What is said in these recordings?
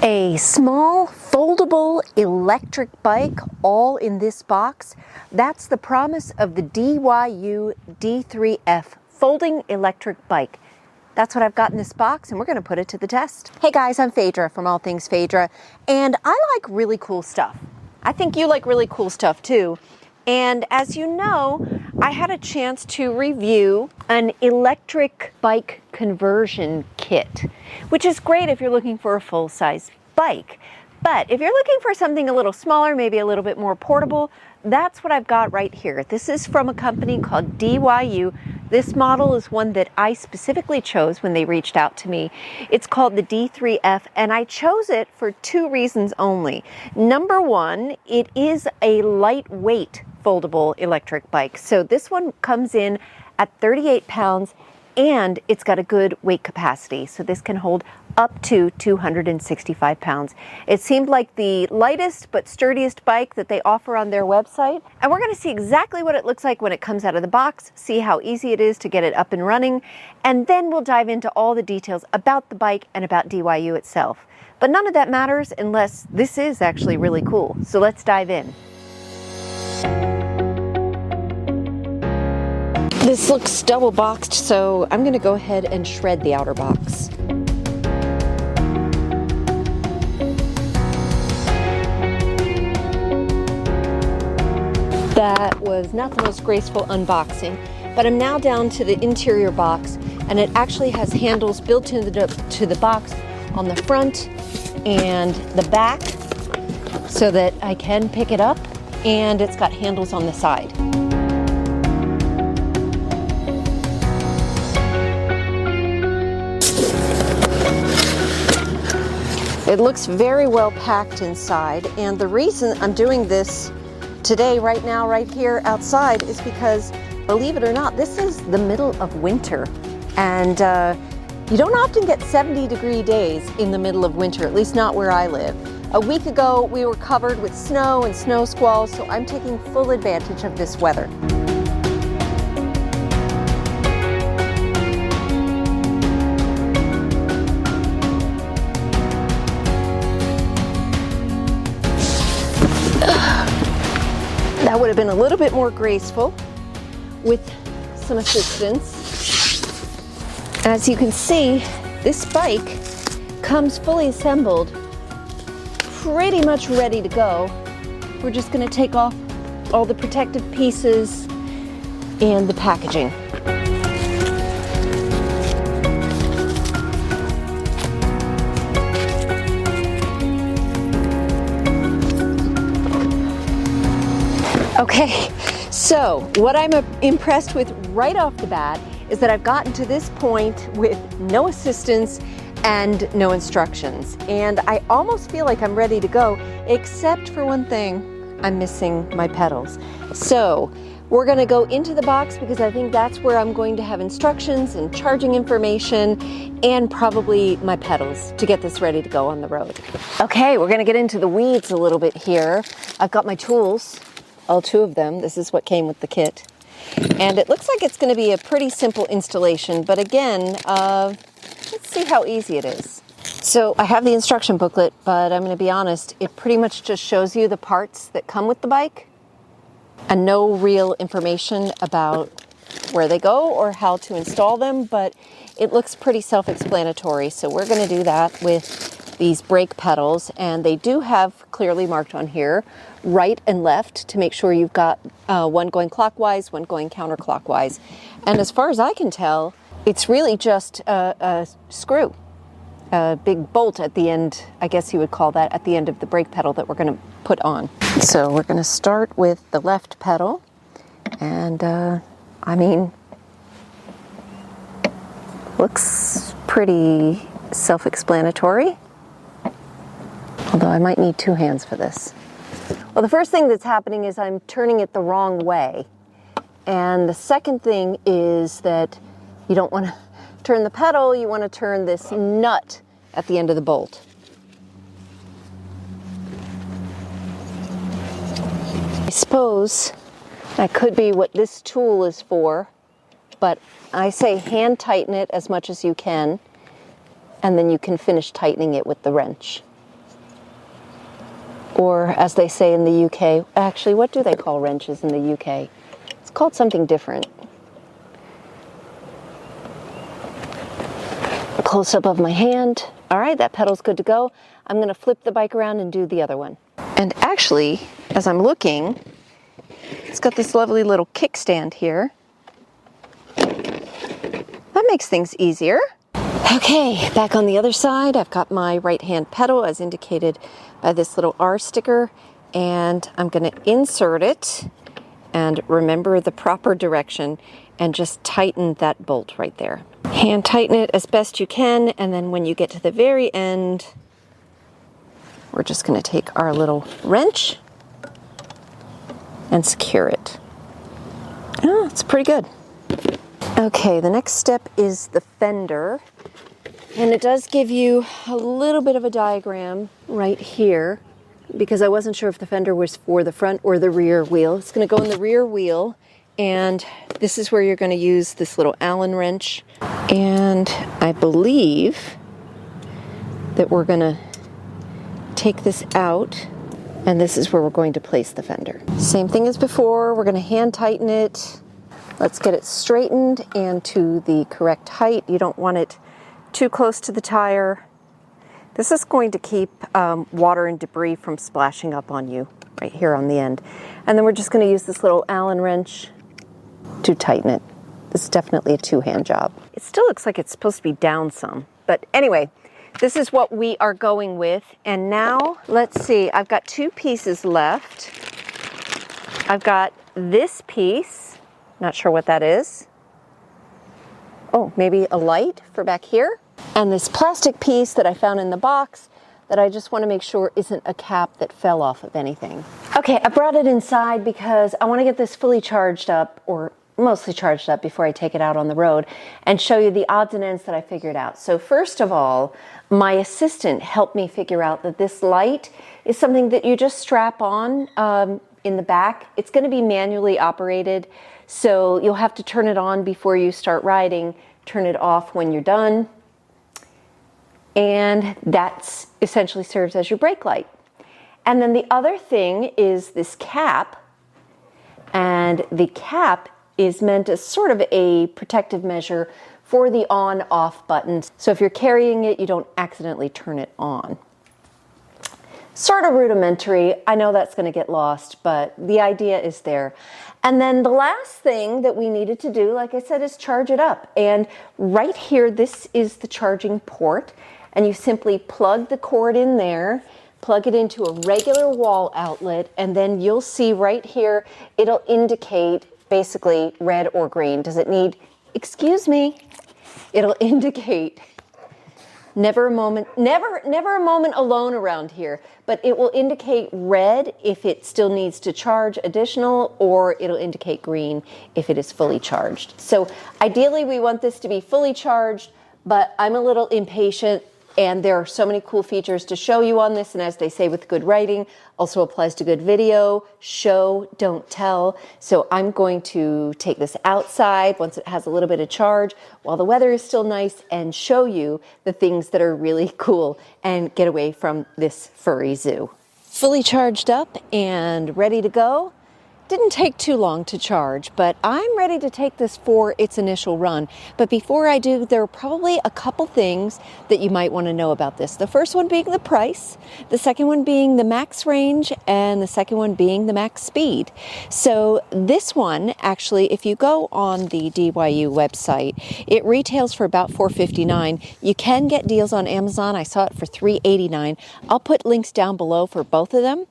A small foldable electric bike all in this box. That's the promise of the DYU D3F folding electric bike. That's what I've got in this box, and we're going to put it to the test. Hey guys, I'm Phaedra from All Things Phaedra, and I like really cool stuff. I think you like really cool stuff too. And as you know, I had a chance to review an electric bike conversion kit, which is great if you're looking for a full-size bike. But if you're looking for something a little smaller, maybe a little bit more portable, that's what I've got right here. This is from a company called DYU. This model is one that I specifically chose when they reached out to me. It's called the D3F, and I chose it for two reasons only. Number one, it is a lightweight foldable electric bike. So this one comes in at 38 pounds, and it's got a good weight capacity. So this can hold up to 265 pounds. It seemed like the lightest but sturdiest bike that they offer on their website. And we're going to see exactly what it looks like when it comes out of the box, see how easy it is to get it up and running, and then we'll dive into all the details about the bike and about DYU itself. But none of that matters unless this is actually really cool. So let's dive in. This looks double boxed, so I'm going to go ahead and shred the outer box. That was not the most graceful unboxing, but I'm now down to the interior box, and it actually has handles built into the box on the front and the back so that I can pick it up, and it's got handles on the side. It looks very well packed inside, and the reason I'm doing this today, right now, right here outside, is because, believe it or not, this is the middle of winter, and you don't often get 70-degree days in the middle of winter, at least not where I live. A week ago, we were covered with snow and snow squalls, so I'm taking full advantage of this weather. That would have been a little bit more graceful with some assistance. As you can see, this bike comes fully assembled, pretty much ready to go. We're just going to take off all the protective pieces and the packaging. Okay, so what I'm impressed with right off the bat is that I've gotten to this point with no assistance and no instructions. And I almost feel like I'm ready to go, except for one thing, I'm missing my pedals. So we're gonna go into the box because I think that's where I'm going to have instructions and charging information and probably my pedals to get this ready to go on the road. Okay, we're gonna get into the weeds a little bit here. I've got my tools. All two of them. This is what came with the kit. And it looks like it's going to be a pretty simple installation, but again, let's see how easy it is. So I have the instruction booklet, but I'm going to be honest, it pretty much just shows you the parts that come with the bike and no real information about where they go or how to install them, but it looks pretty self-explanatory. So we're going to do that with these brake pedals, and they do have clearly marked on here right and left to make sure you've got one going clockwise, one going counterclockwise. And as far as I can tell, it's really just a screw, a big bolt at the end, I guess you would call that, at the end of the brake pedal that we're going to put on. So we're going to start with the left pedal, and I mean, looks pretty self-explanatory. Although I might need two hands for this. Well, the first thing that's happening is I'm turning it the wrong way. And the second thing is that you don't want to turn the pedal, you want to turn this nut at the end of the bolt. I suppose that could be what this tool is for, but I say hand tighten it as much as you can, and then you can finish tightening it with the wrench. or as they say in the UK, actually, what do they call wrenches in the UK? It's called something different. A close-up of my hand. All right, that pedal's good to go. I'm going to flip the bike around and do the other one. And actually, as I'm looking, it's got this lovely little kickstand here. That makes things easier. Okay, back on the other side, I've got my right-hand pedal as indicated by this little R sticker, and I'm going to insert it and remember the proper direction and just tighten that bolt right there. Hand tighten it as best you can, and then when you get to the very end, we're just going to take our little wrench and secure it. Oh, it's pretty good. Okay, the next step is the fender, and it does give you a little bit of a diagram right here because I wasn't sure if the fender was for the front or the rear wheel. It's going to go in the rear wheel, and this is where you're going to use this little Allen wrench, and I believe that we're going to take this out, and this is where we're going to place the fender. Same thing as before, we're going to hand tighten it. Let's get it straightened and to the correct height. You don't want it too close to the tire. This is going to keep water and debris from splashing up on you right here on the end. And then we're just going to use this little Allen wrench to tighten it. This is definitely a two-hand job. It still looks like it's supposed to be down some, but anyway, this is what we are going with. And now, let's see, I've got two pieces left. I've got this piece. Not sure what that is. Oh, maybe a light for back here. And this plastic piece that I found in the box that I just want to make sure isn't a cap that fell off of anything. Okay, I brought it inside because I want to get this fully charged up, or mostly charged up, before I take it out on the road and show you the odds and ends that I figured out. So first of all, my assistant helped me figure out that this light is something that you just strap on in the back. It's going to be manually operated, so you'll have to turn it on before you start riding, turn it off when you're done, and that essentially serves as your brake light. And then the other thing is this cap, and the cap is meant as sort of a protective measure for the on-off buttons. So if you're carrying it, you don't accidentally turn it on. Sort of rudimentary. I know that's going to get lost, but the idea is there. And then the last thing that we needed to do, like I said, is charge it up. And right here, this is the charging port. And you simply plug the cord in there, plug it into a regular wall outlet, and then you'll see right here, it'll indicate basically red or green. Does it need, excuse me, it'll indicate never a moment alone around here, but it will indicate red if it still needs to charge additional, or it'll indicate green if it is fully charged. So ideally we want this to be fully charged, but I'm a little impatient, and there are so many cool features to show you on this, and as they say with good writing, also applies to good video, show, don't tell. So I'm going to take this outside once it has a little bit of charge while the weather is still nice and show you the things that are really cool and get away from this furry zoo. Fully charged up and ready to go. Didn't take too long to charge, but I'm ready to take this for its initial run. But before I do, there are probably a couple things that you might want to know about this. The first one being the price, the second one being the max range, and the second one being the max speed. So this one, actually, if you go on the DYU website, it retails for about $4.59. You can get deals on Amazon. I saw it for $3.89. I'll put links down below for both of them,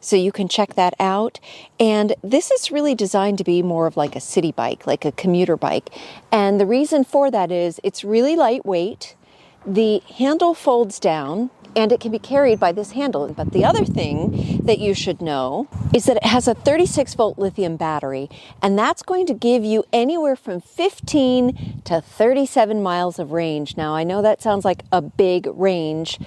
so you can check that out. And this is really designed to be more of like a city bike, like a commuter bike. And the reason for that is it's really lightweight. The handle folds down and it can be carried by this handle. But the other thing that you should know is that it has a 36-volt lithium battery, and that's going to give you anywhere from 15 to 37 miles of range. Now, I know that sounds like a big range,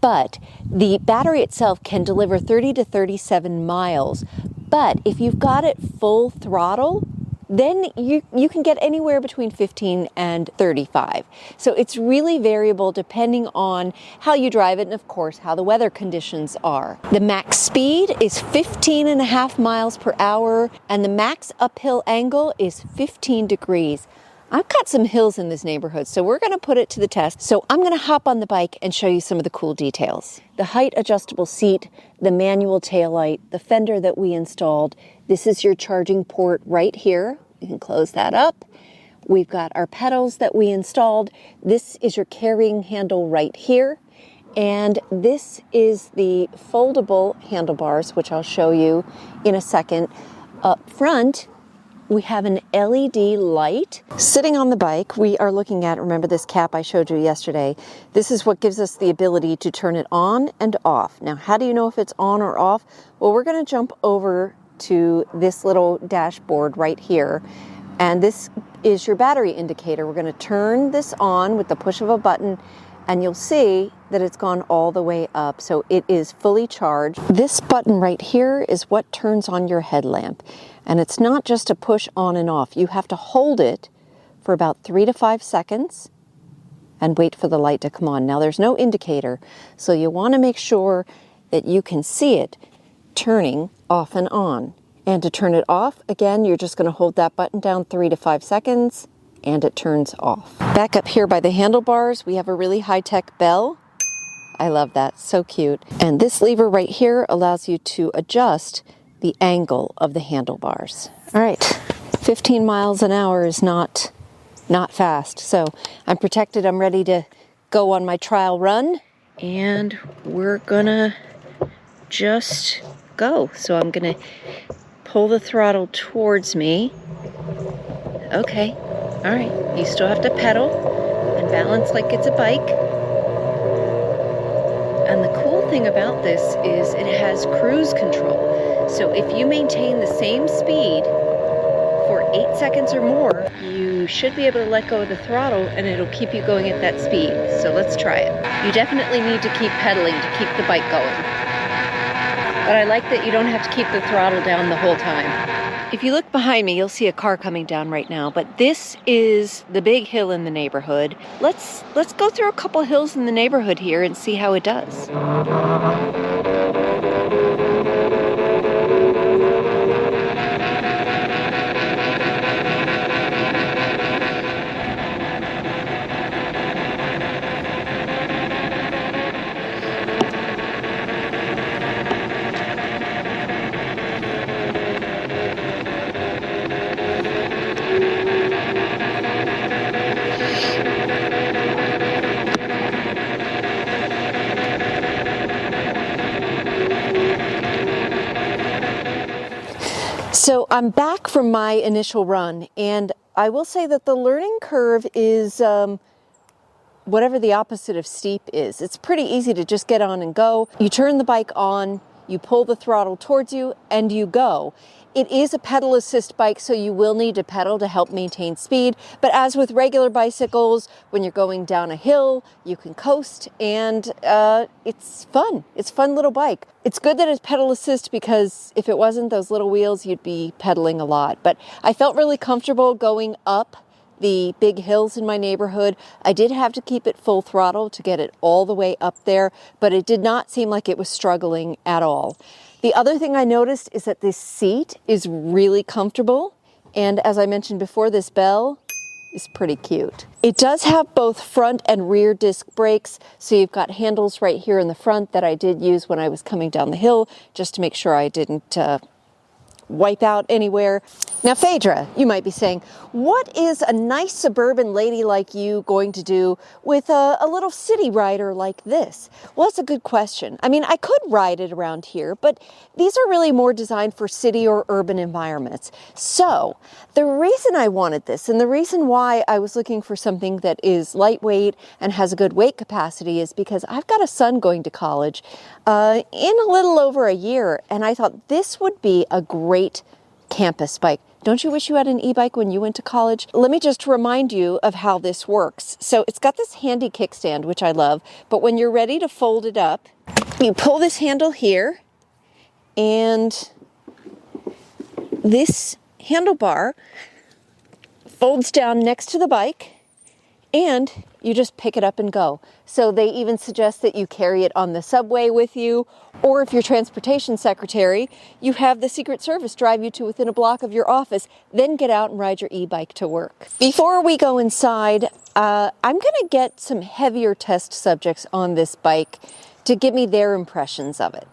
but the battery itself can deliver 30 to 37 miles. But if you've got it full throttle, then you can get anywhere between 15 and 35. So it's really variable depending on how you drive it and of course how the weather conditions are. The max speed is 15.5 miles per hour and the max uphill angle is 15 degrees. I've got some hills in this neighborhood, so we're going to put it to the test. So I'm going to hop on the bike and show you some of the cool details. The height adjustable seat, the manual taillight, the fender that we installed. This is your charging port right here. You can close that up. We've got our pedals that we installed. This is your carrying handle right here. And this is the foldable handlebars, which I'll show you in a second. Up front, we have an LED light. Sitting on the bike, we are looking at, remember this cap I showed you yesterday? This is what gives us the ability to turn it on and off. Now, how do you know if it's on or off? Well, we're gonna jump over to this little dashboard right here. And this is your battery indicator. We're gonna turn this on with the push of a button and you'll see that it's gone all the way up. So it is fully charged. This button right here is what turns on your headlamp. And it's not just a push on and off. You have to hold it for about 3 to 5 seconds and wait for the light to come on. Now there's no indicator, so you want to make sure that you can see it turning off and on. And to turn it off, again, you're just going to hold that button down 3 to 5 seconds and it turns off. Back up here by the handlebars, we have a really high-tech bell. I love that, so cute. And this lever right here allows you to adjust the angle of the handlebars. All right, 15 miles an hour is not fast. So I'm protected, I'm ready to go on my trial run. And we're gonna just go. So I'm gonna pull the throttle towards me. Okay, all right, you still have to pedal and balance like it's a bike. And the cool thing about this is it has cruise control. So if you maintain the same speed for 8 seconds or more, you should be able to let go of the throttle and it'll keep you going at that speed. So let's try it. You definitely need to keep pedaling to keep the bike going. But I like that you don't have to keep the throttle down the whole time. If you look behind me, you'll see a car coming down right now, but this is the big hill in the neighborhood. Let's go through a couple hills in the neighborhood here and see how it does. So I'm back from my initial run, and I will say that the learning curve is whatever the opposite of steep is. It's pretty easy to just get on and go. You turn the bike on, you pull the throttle towards you, and you go. It is a pedal assist bike, so you will need to pedal to help maintain speed. But as with regular bicycles, when you're going down a hill, you can coast, and it's fun. It's a fun little bike. It's good that it's pedal assist because if it wasn't those little wheels, you'd be pedaling a lot. But I felt really comfortable going up the big hills in my neighborhood. I did have to keep it full throttle to get it all the way up there, but it did not seem like it was struggling at all. The other thing I noticed is that this seat is really comfortable. And as I mentioned before, this bell is pretty cute. It does have both front and rear disc brakes. So you've got handles right here in the front that I did use when I was coming down the hill, just to make sure I didn't wipe out anywhere. Now, Phaedra, you might be saying, what is a nice suburban lady like you going to do with a little city rider like this? Well, that's a good question. I mean, I could ride it around here, but these are really more designed for city or urban environments. So the reason I wanted this and the reason why I was looking for something that is lightweight and has a good weight capacity is because I've got a son going to college in a little over a year, and I thought this would be a great campus bike. Don't you wish you had an e-bike when you went to college? Let me just remind you of how this works. So it's got this handy kickstand, which I love, but when you're ready to fold it up, you pull this handle here, and this handlebar folds down next to the bike, and you just pick it up and go. So they even suggest that you carry it on the subway with you, or if you're transportation secretary, you have the Secret Service drive you to within a block of your office, then get out and ride your e-bike to work. Before we go inside, I'm gonna get some heavier test subjects on this bike to give me their impressions of it.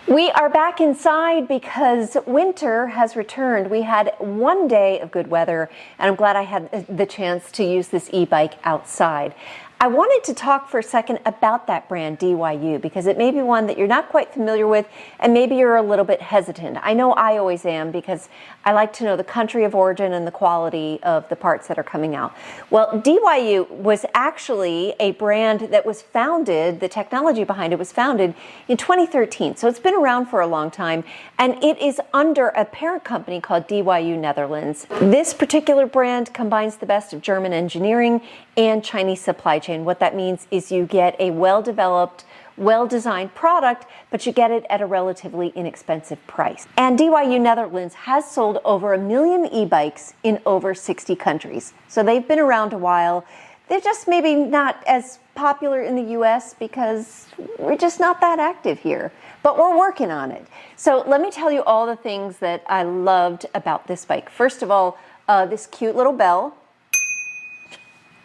We are back inside because winter has returned. We had one day of good weather, and I'm glad I had the chance to use this e-bike outside. I wanted to talk for a second about that brand, DYU, because it may be one that you're not quite familiar with, and maybe you're a little bit hesitant. I know I always am, because I like to know the country of origin and the quality of the parts that are coming out. Well, DYU was actually a brand that was founded, the technology behind it was founded in 2013. So it's been around for a long time, and it is under a parent company called DYU Netherlands. This particular brand combines the best of German engineering and Chinese supply chain. What that means is you get a well-developed, well-designed product, but you get it at a relatively inexpensive price. And DYU Netherlands has sold over 1 million e-bikes in over 60 countries. So they've been around a while. They're just maybe not as popular in the US because we're just not that active here, but we're working on it. So let me tell you all the things that I loved about this bike. First of all, this cute little bell.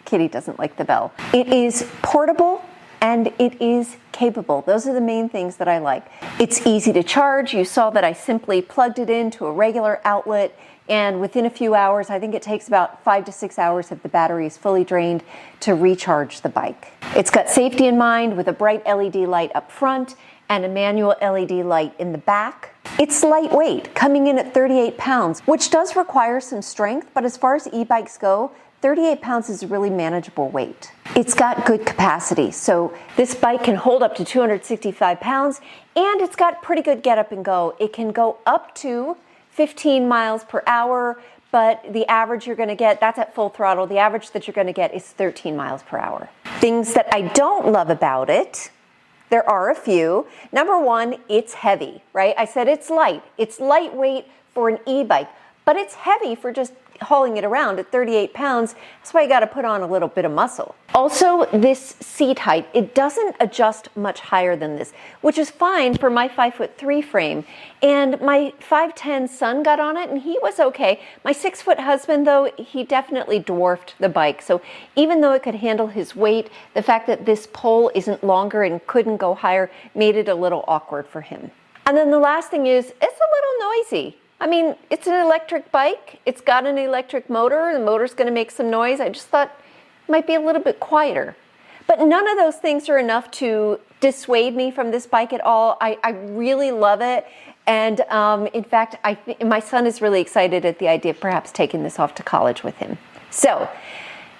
Kitty doesn't like the bell. It is portable and it is capable. Those are the main things that I like. It's easy to charge. You saw that I simply plugged it into a regular outlet, and within a few hours, I think it takes about 5 to 6 hours if the battery is fully drained to recharge the bike. It's got safety in mind with a bright LED light up front and a manual LED light in the back. It's lightweight, coming in at 38 pounds, which does require some strength, but as far as e-bikes go, 38 pounds is a really manageable weight. It's got good capacity, so this bike can hold up to 265 pounds, and it's got pretty good get up and go. It can go up to 15 miles per hour, but the average you're gonna get, that's at full throttle, the average that you're gonna get is 13 miles per hour. Things that I don't love about it, there are a few. Number one, it's heavy, right? I said it's light. It's lightweight for an e-bike, but it's heavy for just hauling it around at 38 pounds. That's why you got to put on a little bit of muscle. Also, this seat height, it doesn't adjust much higher than this, which is fine for my 5'3" frame. And my 5'10" son got on it and he was okay. My 6' husband, though, he definitely dwarfed the bike. So even though it could handle his weight, the fact that this pole isn't longer and couldn't go higher made it a little awkward for him. And then the last thing is, it's a little noisy. I mean, it's an electric bike. It's got an electric motor. The motor's going to make some noise. I just thought it might be a little bit quieter. But none of those things are enough to dissuade me from this bike at all. I really love it. And in fact, my son is really excited at the idea of perhaps taking this off to college with him. So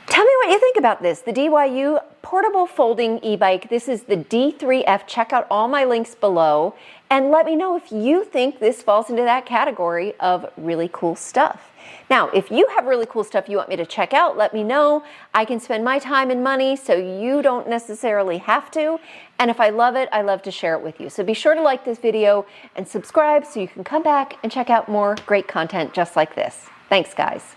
tell me what you think about this. The DYU portable folding e-bike. This is the D3F. Check out all my links below. And let me know if you think this falls into that category of really cool stuff. Now, if you have really cool stuff you want me to check out, let me know. I can spend my time and money so you don't necessarily have to. And if I love it, I love to share it with you. So be sure to like this video and subscribe so you can come back and check out more great content just like this. Thanks, guys.